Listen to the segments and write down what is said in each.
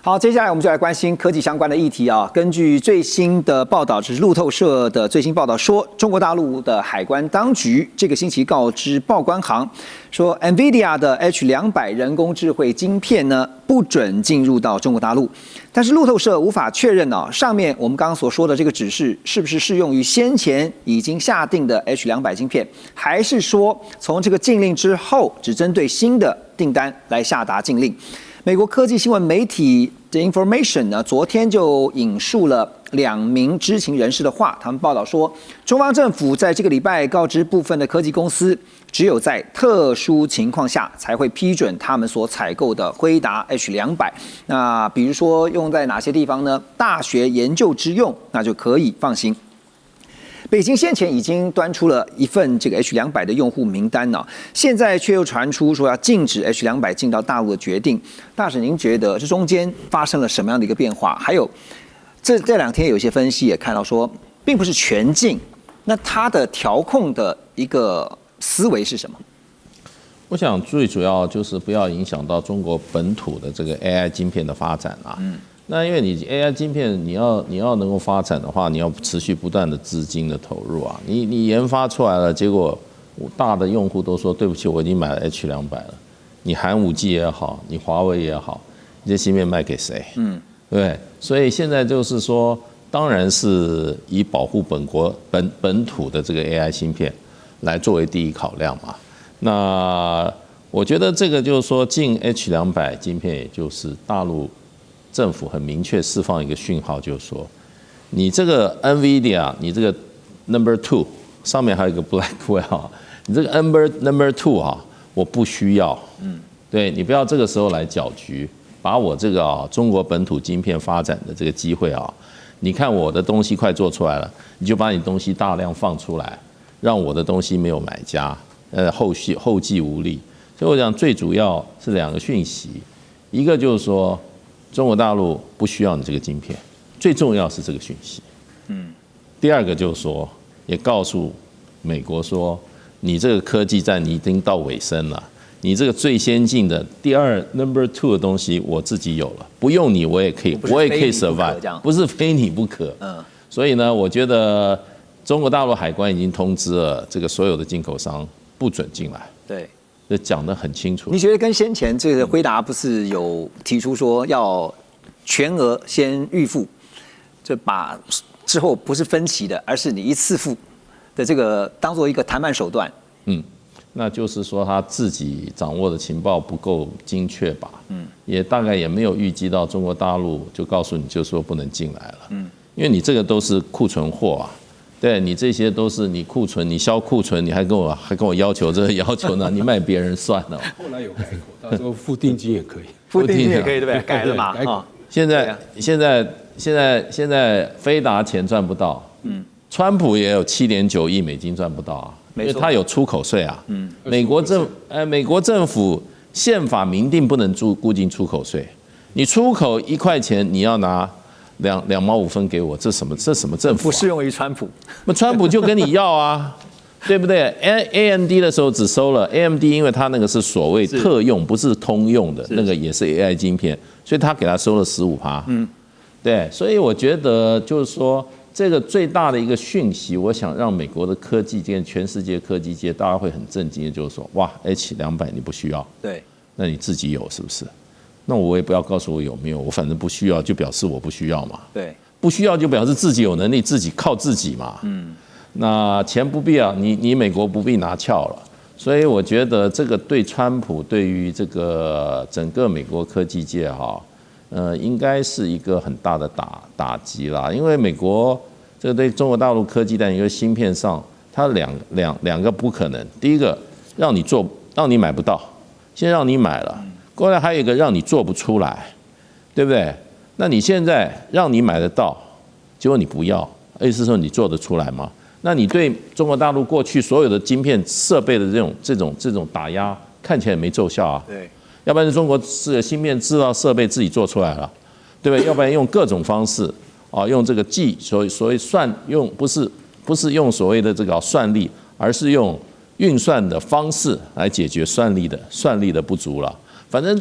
好，接下来我们就来关心科技相关的议题啊。根据最新的报道，这是路透社的最新报道说，中国大陆的海关当局这个星期告知报关行，说 NVIDIA 的 H200人工智慧晶片呢不准进入到中国大陆。但是路透社无法确认上面我们刚刚所说的这个指示是不是适用于先前已经下定的 H200晶片，还是说从这个禁令之后只针对新的订单来下达禁令。美国科技新闻媒体的 Information 呢，昨天就引述了2名知情人士的话，他们报道说，中方政府在这个礼拜告知部分的科技公司，只有在特殊情况下才会批准他们所采购的辉达 H200。那比如说用在哪些地方呢？大学研究之用，那就可以放心。北京先前已经端出了一份这个 H200的用户名单呢，现在却又传出说要禁止 H200进到大陆的决定。大使，您觉得这中间发生了什么样的一个变化？还有这2天有一些分析也看到说，并不是全禁，那它的调控的一个思维是什么？我想最主要就是不要影响到中国本土的这个 AI 晶片的发展啊。那因为你 AI 晶片你要能够发展的话，你要持续不断的资金的投入啊。你研发出来了，结果大的用户都说对不起，我已经买了 H200了。你含5G 也好，你华为也好，你这芯片卖给谁？对不对？所以现在就是说，当然是以保护本土的这个 AI 芯片来作为第一考量嘛。那我觉得这个就是说进 H200 晶片，也就是大陆政府很明确释放一个讯号，就是说，你这个 NVIDIA， 你这个 Number 2上面还有一个 Blackwell， 你这个 Number 2我不需要。对你不要这个时候来搅局，把我这个中国本土晶片发展的这个机会你看我的东西快做出来了，你就把你东西大量放出来，让我的东西没有买家，后继无力。所以我讲最主要是2个讯息，一个就是说，中国大陆不需要你这个晶片，最重要是这个讯息。第二个就是说，也告诉美国说，你这个科技战你已经到尾声了，你这个最先进的第2 Number 2的东西我自己有了，不用你我也可以 survive， 不是非你不可。所以呢，我觉得中国大陆海关已经通知了这个所有的进口商不准进来。对。这讲得很清楚。你觉得跟先前这个辉达不是有提出说要全额先预付，就把之后不是分期的，而是你一次付的这个当做一个谈判手段？那就是说他自己掌握的情报不够精确吧？也大概也没有预计到中国大陆就告诉你就说不能进来了。因为你这个都是库存货啊。对你这些都是你库存，你销库存，你还跟我要求这个要求呢？你卖别人算了。后来有改口，到时候付定金也可以，付定金也可以，对不对？改了嘛？现在飞达钱赚不到，川普也有7.9亿美金赚不到啊，因为他有出口税啊。美国政府宪法明定不能固定出口税，你出口1块钱你要拿2毛5分给我，这什么政府？不适用于川普。那川普就跟你要啊，对不对 ？AMD 的时候只收了 AMD， 因为它那个是所谓特用，不是通用的，那个也是 AI 晶片，所以他给他收了15%。对，所以我觉得就是说，这个最大的一个讯息，我想让美国的科技界、全世界科技界大家会很震惊的，就是说，哇 ，H200你不需要，对，那你自己有是不是？那我也不要告诉我有没有，我反正不需要，就表示我不需要嘛。对，不需要就表示自己有能力，自己靠自己嘛。那钱不必要，你美国不必拿翘了。所以我觉得这个对川普对于这个整个美国科技界应该是一个很大的打击啦。因为美国这个对中国大陆科技在一个芯片上，它两个不可能。第一个让你买不到，先让你买了。过来还有一个让你做不出来，对不对？那你现在让你买得到，结果你不要，意思说你做得出来吗？那你对中国大陆过去所有的晶片设备的这种打压，看起来也没奏效啊。对，要不然中国是芯片制造设备自己做出来了，对不对？要不然用各种方式用这个所谓用不是用所谓的这个算力，而是用运算的方式来解决算力的不足了。反正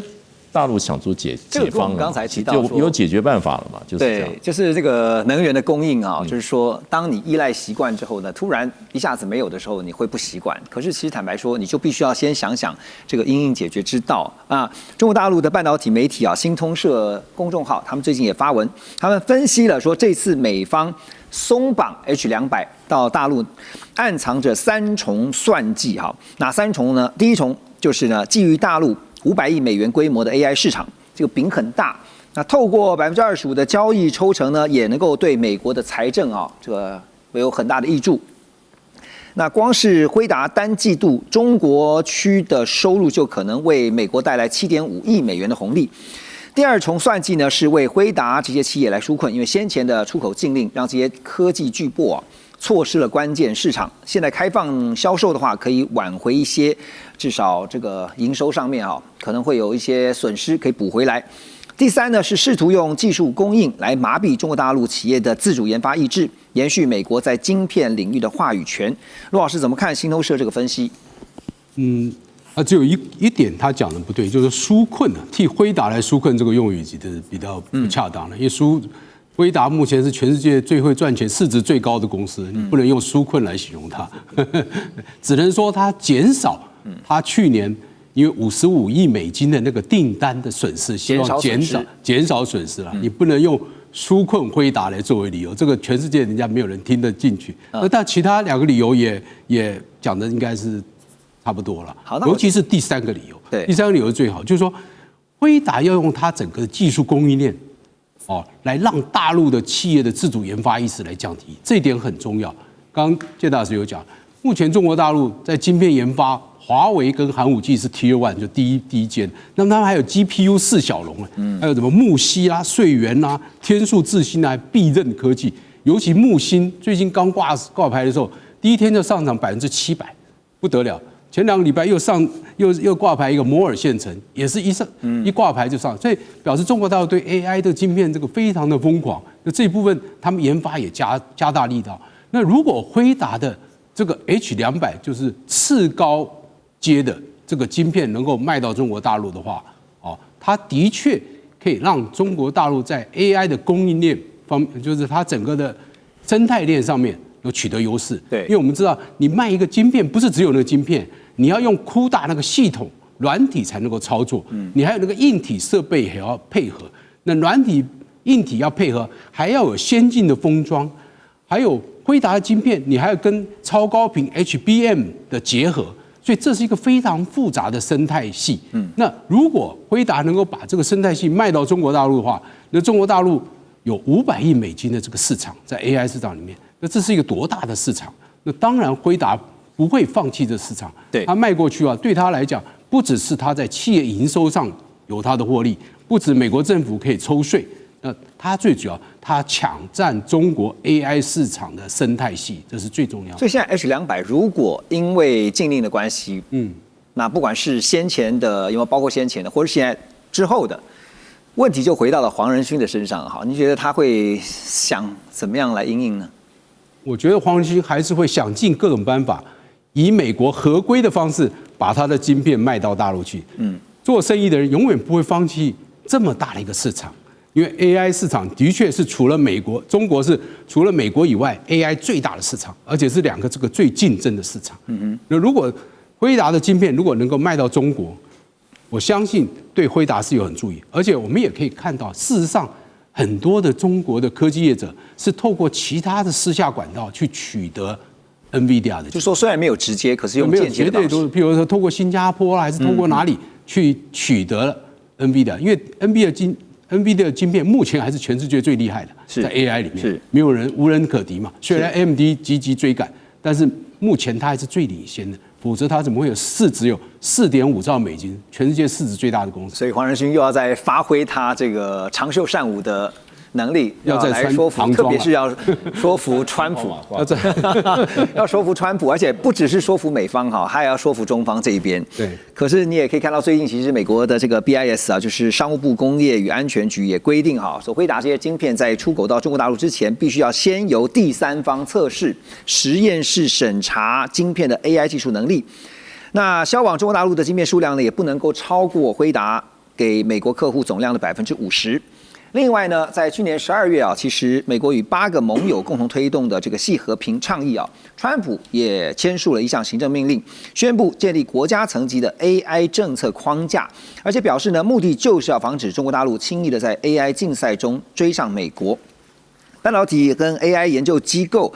大陆想出解方了，刚才提到就有解决办法了嘛，就是这样。对，就是这个能源的供应啊，就是说，当你依赖习惯之后呢，突然一下子没有的时候，你会不习惯。可是其实坦白说，你就必须要先想想这个因应解决之道啊。中国大陆的半导体媒体啊，新通社公众号，他们最近也发文，他们分析了说，这次美方松绑 H200到大陆，暗藏着3重算计哈。哪3重呢？第一重就是呢，基于大陆500亿美元规模的 AI 市场，这个饼很大。那透过25%的交易抽成呢，也能够对美国的财政啊，这个有很大的益处。那光是辉达单季度中国区的收入就可能为美国带来7.5亿美元的红利。第二重算计呢，是为辉达这些企业来纾困，因为先前的出口禁令让这些科技巨擘啊错失了关键市场。现在开放销售的话，可以挽回一些，至少这个营收上面啊可能会有一些损失可以补回来。第三呢，是试图用技术供应来麻痹中国大陆企业的自主研发意志，延续美国在晶片领域的话语权。陆老师怎么看新通社这个分析？只有一点他讲的不对，就是纾困啊，替辉达来纾困这个用语比较不恰当了，因为辉达目前是全世界最会赚钱、市值最高的公司，你不能用纾困来形容它，只能说它减少它去年因为55亿美金的那个订单的损失，希望减少损失了，你不能用纾困辉达来作为理由，这个全世界人家没有人听得进去。但其他2个理由也讲的应该是差不多了，尤其是第3个理由。对，第3个理由最好，就是说辉达要用它整个技术供应链，来让大陆的企业的自主研发意识来降低，这一点很重要。刚刚介大师有讲，目前中国大陆在晶片研发，华为跟寒武纪是 Tier 1，就第一间。那么他们还有 GPU 4小龙还有什么木犀啦、穗源啦、天数智新啊、必刃科技，尤其木星最近刚挂牌的时候，第一天就上涨700%，不得了。前2个礼拜又挂牌一个摩尔县城，也是一挂牌就上，所以表示中国大陆对 AI 的晶片这个非常的疯狂。那这一部分他们研发也加大力道。那如果辉达的这个 H200就是次高阶的这个晶片能够卖到中国大陆的话，它的确可以让中国大陆在 AI 的供应链方面，就是它整个的生态链上面有取得优势。对，因为我们知道你卖一个晶片，不是只有那个晶片。你要用CUDA那个系统软体才能够操作，你还有那个硬体设备也要配合。那软体、硬体要配合，还要有先进的封装，还有辉达的晶片，你还要跟超高频 HBM 的结合，所以这是一个非常复杂的生态系。那如果辉达能够把这个生态系卖到中国大陆的话，那中国大陆有500亿美金的这个市场在 AI 市场里面，那这是一个多大的市场？那当然辉达不会放弃这市场，对，他卖过去啊，对他来讲，不只是他在企业营收上有他的获利，不止美国政府可以抽税，他最主要，他抢占中国 AI 市场的生态系，这是最重要的。所以现在 H200如果因为禁令的关系，那不管是先前的，有没有包括先前的，或是现在之后的，问题就回到了黄仁勋的身上。好，你觉得他会想怎么样来因应呢？我觉得黄仁勋还是会想尽各种办法，以美国合规的方式把他的晶片卖到大陆去。做生意的人永远不会放弃这么大的一个市场，因为 AI 市场的确是除了美国，中国是除了美国以外 AI 最大的市场，而且是2个这个最竞争的市场。那如果辉达的晶片如果能够卖到中国，我相信对辉达是有很注意，而且我们也可以看到，事实上很多的中国的科技业者是透过其他的私下管道去取得 NVIDIA 的，就说虽然没有直接，可是用间接的方式，譬如说透过新加坡还是透过哪里去取得了 NVIDIA， 因为 NVIDIA 的晶片目前还是全世界最厉害的，在 AI 里面没有人无人可敌嘛。虽然 AMD积极追赶，但是目前它还是最领先的。否则它怎么会有市值有4.5兆美金，全世界市值最大的公司？所以黄仁勋又要再发挥他这个长袖善舞的能力，要来说服，特别是要说服川普，要说服川普，而且不只是说服美方哈，还要说服中方这一边。对。可是你也可以看到，最近其实美国的这个 BIS 啊，就是商务部工业与安全局也规定哈，说辉达这些晶片在出口到中国大陆之前，必须要先由第三方测试、实验室审查晶片的 AI 技术能力。那销往中国大陆的晶片数量呢，也不能够超过辉达给美国客户总量的50%。另外呢，在去年12月啊，其实美国与8个盟友共同推动的这个系和平倡议啊，川普也签署了一项行政命令，宣布建立国家层级的 AI 政策框架，而且表示呢，目的就是要防止中国大陆轻易的在 AI 竞赛中追上美国。半导体跟 AI 研究机构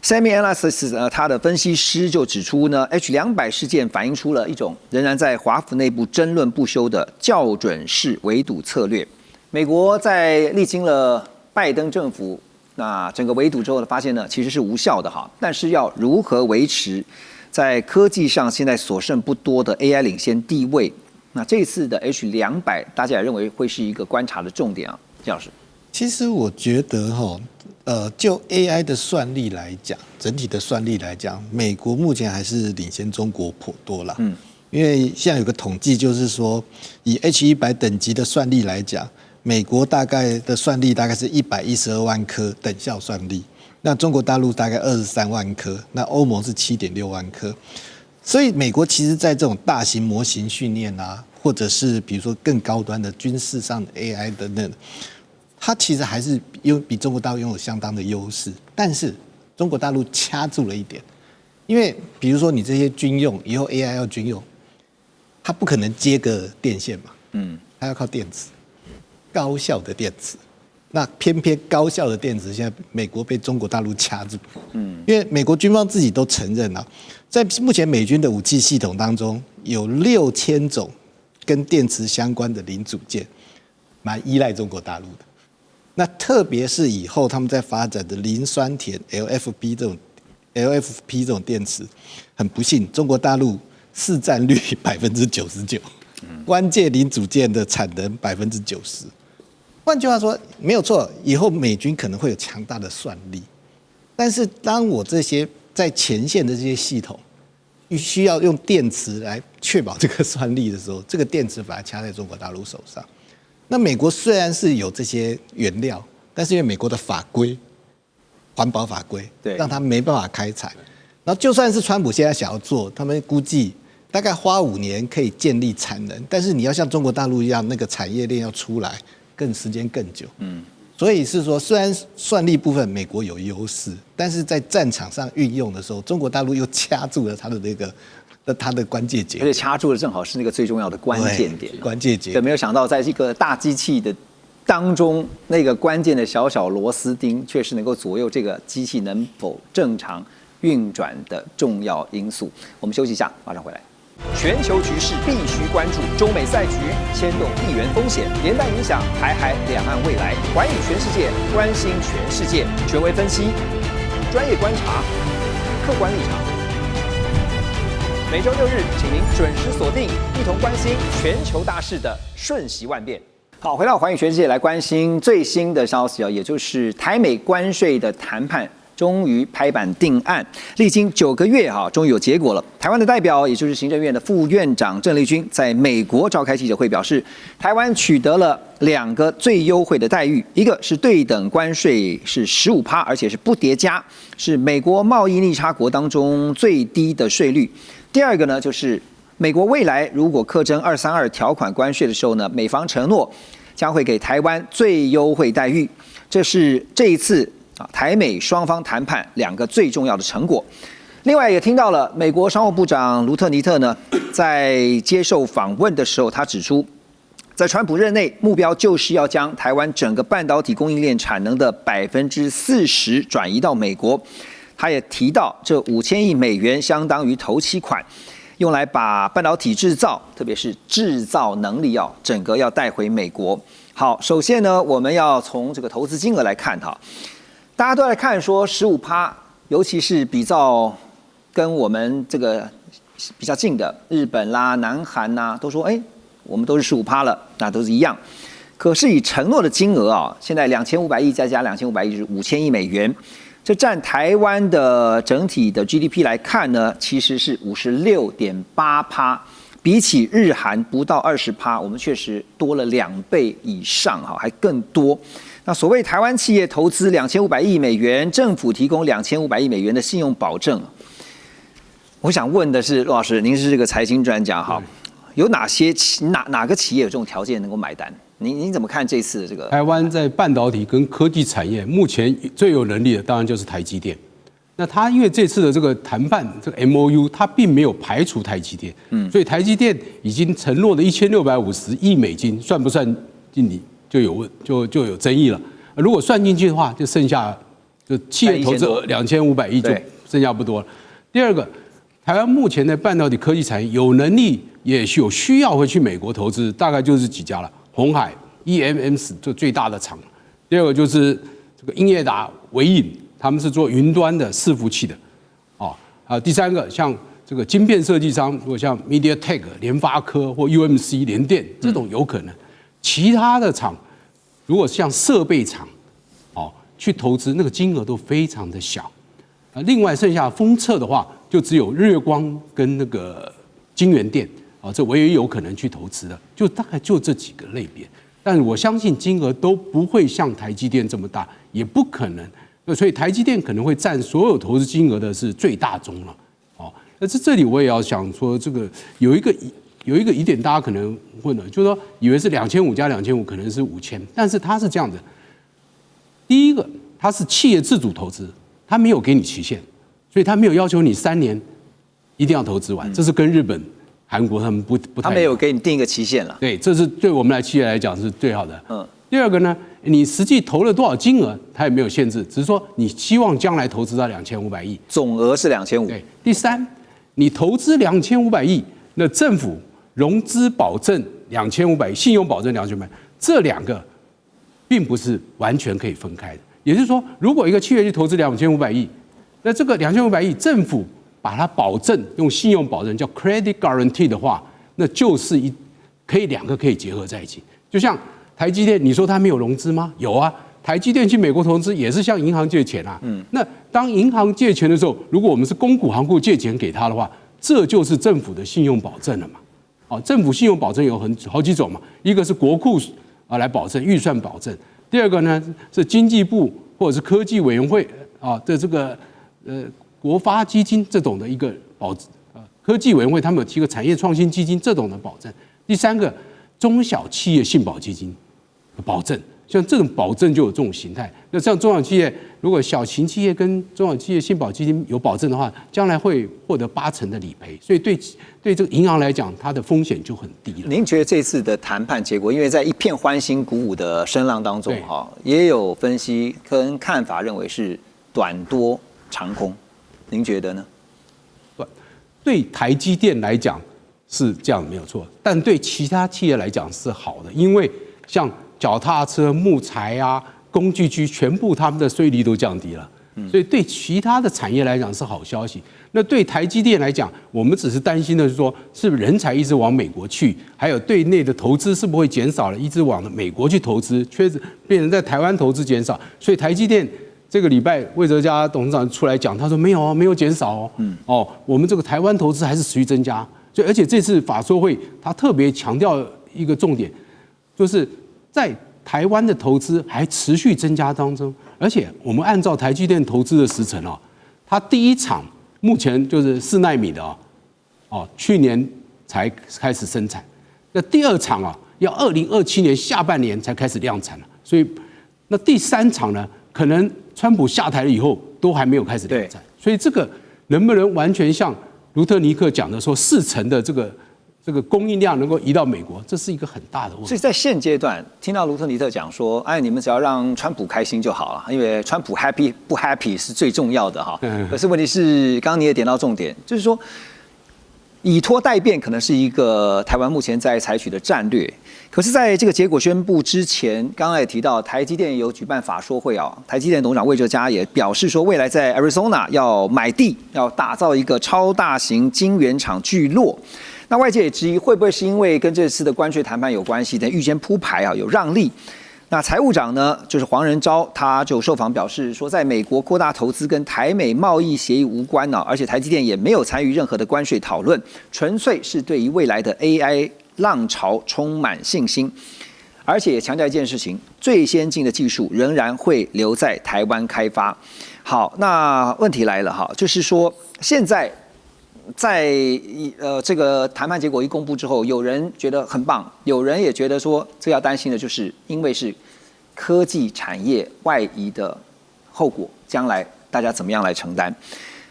SemiAnalysis 他的分析师就指出呢 ，H200事件反映出了一种仍然在华府内部争论不休的校准式围堵策略。美国在历经了拜登政府那整个围堵之后的发现呢，其实是无效的哈。但是要如何维持在科技上现在所剩不多的 AI 领先地位？那这次的 H200，大家也认为会是一个观察的重点啊，姜老师。其实我觉得就 AI 的算力来讲，整体的算力来讲，美国目前还是领先中国颇多啦。因为现在有个统计，就是说以 H100等级的算力来讲，美国大概的算力大概是112万颗等效算力，那中国大陆大概23万颗，那欧盟是7.6万颗。所以美国其实在这种大型模型训练啊，或者是比如说更高端的军事上的 AI 等等，它其实还是比中国大陆拥有相当的优势。但是中国大陆掐住了一点，因为比如说你这些军用以后 AI 要军用，它不可能接个电线嘛，它要靠电池。高效的电池，那偏偏高效的电池现在美国被中国大陆掐住，因为美国军方自己都承认了，在目前美军的武器系统当中，有6000种跟电池相关的零组件，蛮依赖中国大陆的。那特别是以后他们在发展的磷酸铁 LFP 这种电池，很不幸，中国大陆市占率99%，关键零组件的产能90%。换句话说，没有错，以后美军可能会有强大的算力，但是当我这些在前线的这些系统需要用电池来确保这个算力的时候，这个电池反而掐在中国大陆手上。那美国虽然是有这些原料，但是因为美国的法规、环保法规，让他没办法开采。然后就算是川普现在想要做，他们估计大概花5年可以建立产能，但是你要像中国大陆一样，那个产业链要出来。时间更久，所以是说，虽然算力部分美国有优势，但是在战场上运用的时候，中国大陆又掐住了它的关键节，而且掐住了正好是那个最重要的关键点，关键节。对，没有想到在这个大机器的当中，那个关键的小小螺丝钉，却是能够左右这个机器能否正常运转的重要因素。我们休息一下，马上回来。全球局势必须关注，中美赛局牵动地缘风险，连带影响台海两岸未来。环宇全世界，关心全世界，权威分析，专业观察，客观立场。每周6日，请您准时锁定，一同关心全球大事的瞬息万变。好，回到环宇全世界来关心最新的消息啊，也就是台美关税的谈判。终于拍板定案，历经9个月终于有结果了。台湾的代表，也就是行政院的副院长郑丽君，在美国召开记者会表示，台湾取得了2个最优惠的待遇，一个是对等关税是15%，而且是不叠加，是美国贸易逆差国当中最低的税率。第二个呢，就是美国未来如果课征232条款关税的时候呢，美方承诺将会给台湾最优惠待遇，这是这一次。台美双方谈判2个最重要的成果。另外也听到了美国商务部长卢特尼特呢，在接受访问的时候，他指出，在川普任内，目标就是要将台湾整个半导体供应链产能的40%转移到美国。他也提到，这5000亿美元相当于头期款，用来把半导体制造，特别是制造能力整个要带回美国。好，首先呢，我们要从这个投资金额来看哈。大家都在看说15%，尤其是比较跟我们这个比较近的日本啦、南韩啦，都说我们都是15%了，那都是一样。可是以承诺的金额现在2500亿再加2500亿就是5000亿美元，这占台湾的整体的 GDP 来看呢，其实是56.8%，比起日韩不到20%，我们确实多了2倍以上还更多。那所谓台湾企业投资2500亿美元，政府提供2500亿美元的信用保证。我想问的是，陆老师，您是这个财经专家有哪些哪个企业有这种条件能够买单？您怎么看这次的这个？台湾在半导体跟科技产业目前最有能力的，当然就是台积电。那他因为这次的这个谈判，这个 MOU， 他并没有排除台积电，所以台积电已经承诺的1650亿美金，算不算进去就有争议了。如果算进去的话，就剩下就企业投资2500亿，就剩下不多了。第二个，台湾目前的半导体科技产业有能力也有需要会去美国投资，大概就是几家了。鸿海、EMS 就最大的厂，第二个就是这个英业达、微影，他们是做云端的伺服器的，第三个像这个晶片设计商，如果像 MediaTek、联发科或 UMC、联电这种有可能，其他的厂如果像设备厂，去投资那个金额都非常的小，另外剩下封测的话，就只有日月光跟那个晶圆店。这唯一有可能去投资的，就大概就这几个类别，但我相信金额都不会像台积电这么大，也不可能。所以台积电可能会占所有投资金额的是最大宗了。那这里我也要想说，这个有一个疑点，大家可能问了，就是说以为是2500加2500，可能是5000，但是它是这样的。第一个，它是企业自主投资，它没有给你期限，所以它没有要求你3年一定要投资完，这是跟日本、韩国他们不太，他没有给你定一个期限了。对，这是对我们企业来讲是最好的。第二个呢，你实际投了多少金额，它也没有限制，只是说你希望将来投资到2500亿，总额是2500。对，第三，你投资2500亿，那政府融资保证2500亿，信用保证2500亿，这两个并不是完全可以分开的。也就是说，如果一个企业去投资2500亿，那这个2500亿政府把它保证用信用保证叫 credit guarantee 的话，那就是两个可以结合在一起。就像台积电，你说它没有融资吗？有啊，台积电去美国投资也是向银行借钱啊。那当银行借钱的时候，如果我们是公股行库借钱给他的话，这就是政府的信用保证了嘛。政府信用保证有好几种嘛，一个是国库来保证预算保证，第二个呢是经济部或者是科技委员会的这个国发基金这种的一个科技委员会他们有提个产业创新基金这种的保证，第三个中小企业信保基金的保证，像这种保证就有这种形态。那像中小企业，如果小型企业跟中小企业信保基金有保证的话，将来会获得80%的理赔，所以对这个银行来讲，它的风险就很低了。您觉得这次的谈判结果，因为在一片欢欣鼓舞的声浪当中，也有分析跟看法认为是短多长空，您觉得呢？对台积电来讲是这样没有错，但对其他企业来讲是好的，因为像脚踏车、木材啊、工具区，全部他们的税率都降低了，所以对其他的产业来讲是好消息。那对台积电来讲，我们只是担心的是说，是不是人才一直往美国去，还有对内的投资是不是会减少了，一直往美国去投资，变成在台湾投资减少。所以台积电这个礼拜魏哲家董事长出来讲，他说没有减少哦，我们这个台湾投资还是持续增加。所以而且这次法说会他特别强调一个重点，就是在台湾的投资还持续增加当中，而且我们按照台积电投资的时程它第一厂目前就是4奈米的去年才开始生产，那第二厂要2027年下半年才开始量产了，所以那第3厂呢，可能川普下台了以后都还没有开始量产，所以这个能不能完全像卢特尼克讲的说40%的这个供应量能够移到美国，这是一个很大的问题。所以在现阶段，听到卢特尼特讲说，你们只要让川普开心就好了，因为川普 happy 不 happy 是最重要的可是问题是，刚刚你也点到重点，就是说以拖代变可能是一个台湾目前在采取的战略。可是在这个结果宣布之前，刚刚也提到台积电有举办法说会台积电董事长魏哲家也表示说，未来在 Arizona 要买地，要打造一个超大型晶圆厂聚落。那外界也质疑，会不会是因为跟这次的关税谈判有关系，等预先铺排有让利？那财务长呢，就是黄仁昭，他就受访表示说，在美国扩大投资跟台美贸易协议无关而且台积电也没有参与任何的关税讨论，纯粹是对于未来的 AI 浪潮充满信心，而且也强调一件事情，最先进的技术仍然会留在台湾开发。好，那问题来了就是说，现在在这个谈判结果一公布之后，有人觉得很棒，有人也觉得说这要担心的就是因为是科技产业外移的后果，将来大家怎么样来承担？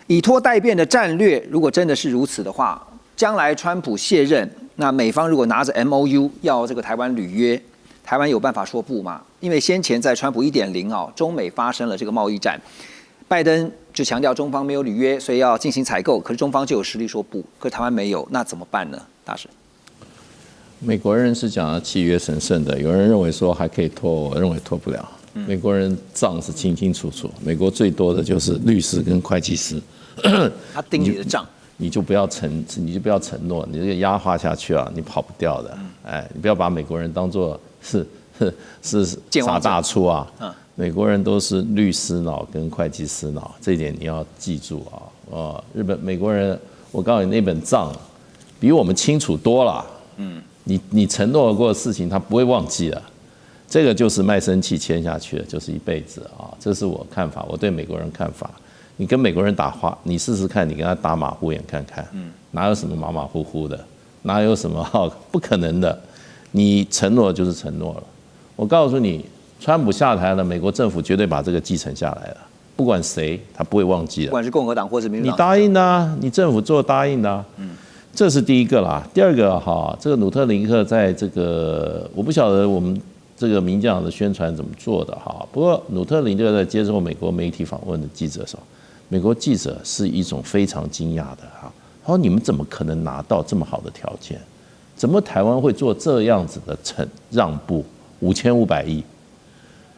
以拖代变的战略，如果真的是如此的话，将来川普卸任，那美方如果拿着 MOU 要这个台湾履约，台湾有办法说不吗？因为先前在川普 1.0 啊，中美发生了这个贸易战，拜登就强调中方没有履约，所以要进行采购，可是中方就有实力说不，可是台湾没有，那怎么办呢？大使，美国人是讲契约神圣的，有人认为说还可以拖，我认为拖不了。美国人账是清清楚楚，美国最多的就是律师跟会计师，他盯你的账。你就不要承诺，你这个压花下去啊，你跑不掉的。你不要把美国人当作是傻大粗啊。美国人都是律师脑跟会计师脑，这一点你要记住啊。美国人，我告诉你那本账比我们清楚多了。你承诺过的事情，他不会忘记了。这个就是卖身契签下去的，就是一辈子啊。这是我看法，我对美国人看法。你跟美国人打话，你试试看，你跟他打马虎眼看看，哪有什么马马虎虎的，哪有什么不可能的？你承诺就是承诺了。我告诉你，川普下台了，美国政府绝对把这个继承下来了，不管谁，他不会忘记了。不管是共和党或者民主党，你答应的啊，你政府做答应的啊。这是第一个啦。第二个这个努特林克在这个，我不晓得我们这个民进党的宣传怎么做的不过努特林克在接受美国媒体访问的记者的时候，美国记者是一种非常惊讶的他说你们怎么可能拿到这么好的条件？怎么台湾会做这样子的让步？5500亿，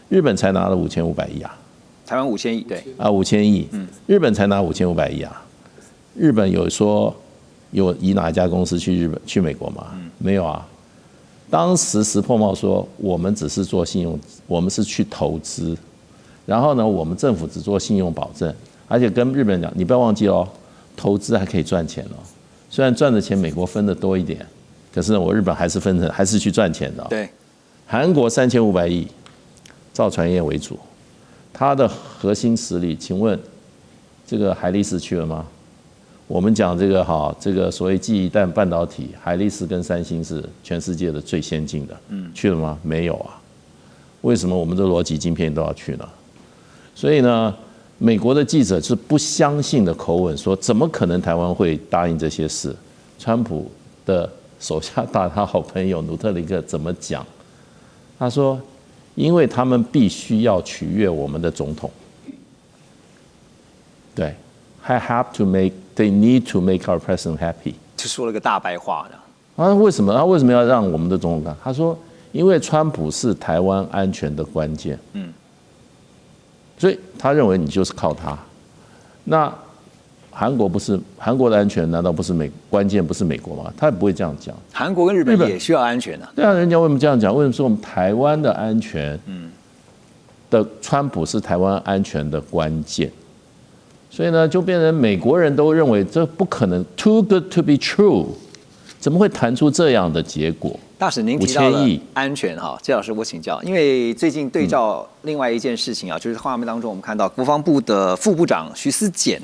日本才拿了5500亿啊，台湾5000亿，对5000亿，日本才拿5500亿啊。日本有说有以哪一家公司去美国吗？没有啊。当时石破茂说我们只是做信用，我们是去投资，然后呢，我们政府只做信用保证。而且跟日本人讲，你不要忘记哦，投资还可以赚钱哦。虽然赚的钱美国分的多一点，可是呢，我日本还是去赚钱的。对，韩国3500亿，造船业为主，它的核心实力，请问这个海力士去了吗？我们讲这个所谓记忆弹半导体，海力士跟三星是全世界的最先进的，去了吗？没有啊。为什么我们的逻辑晶片都要去呢？所以呢，美国的记者是不相信的口吻说，怎么可能台湾会答应这些事？川普的手下他好朋友努特林克怎么讲？他说，因为他们必须要取悦我们的总统。对 ，they need to make our president happy。就说了个大白话的。他为什么要让我们的总统干？他说，因为川普是台湾安全的关键。所以他认为你就是靠他。那韩国的安全难道不是关键不是美国吗？他也不会这样讲。韩国跟日本也需要安全啊。对啊，人家为什么这样讲？为什么说我们台湾的安全的川普是台湾安全的关键？所以呢，就变成美国人都认为这不可能 ，too good to be true， 怎么会谈出这样的结果？大使，您提到了安全谢老师，我请教，因为最近对照另外一件事情就是画面当中我们看到国防部的副部长徐思俭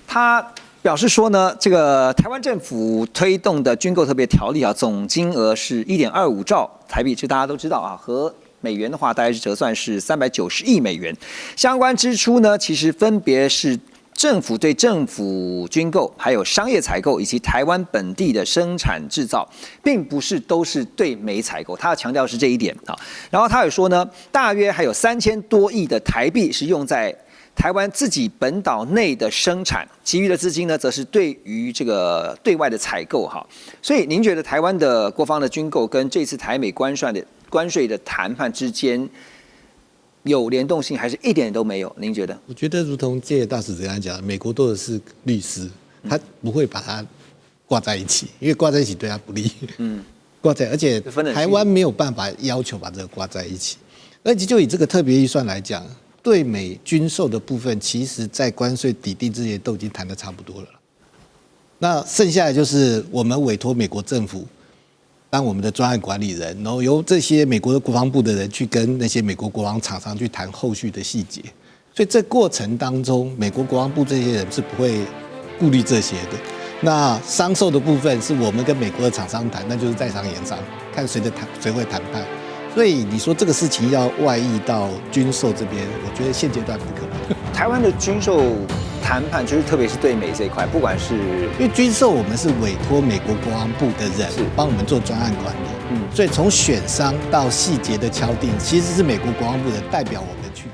他表示说呢，这个台湾政府推动的军购特别条例总金额是1.25兆台币，这大家都知道和美元的话大概是折算是390亿美元，相关支出呢其实分别是政府对政府军购，还有商业采购，以及台湾本地的生产制造，并不是都是对美采购。他要强调是这一点然后他也说呢，大约还有3000多亿的台币是用在台湾自己本岛内的生产，其余的资金呢，则是对于这个对外的采购所以您觉得台湾的国防的军购跟这次台美关税的谈判之间有联动性，还是一点都没有？您觉得？我觉得如同介大使这样讲，美国多的是律师，他不会把它挂在一起，因为挂在一起对他不利。挂在，而且台湾没有办法要求把这个挂在一起。而且就以这个特别预算来讲，对美军售的部分，其实在关税抵定之前都已经谈得差不多了。那剩下的就是我们委托美国政府当我们的专案管理人，然后由这些美国的国防部的人去跟那些美国国防厂商去谈后续的细节。所以这过程当中，美国国防部这些人是不会顾虑这些的。那商售的部分是我们跟美国的厂商谈，那就是在商言商，看谁会谈判。所以你说这个事情要外溢到军售这边，我觉得现阶段不可能。台湾的军售谈判，就是特别是对美这一块，不管是因为军售我们是委托美国国防部的人帮我们做专案管理，所以从选商到细节的敲定，其实是美国国防部的代表我们去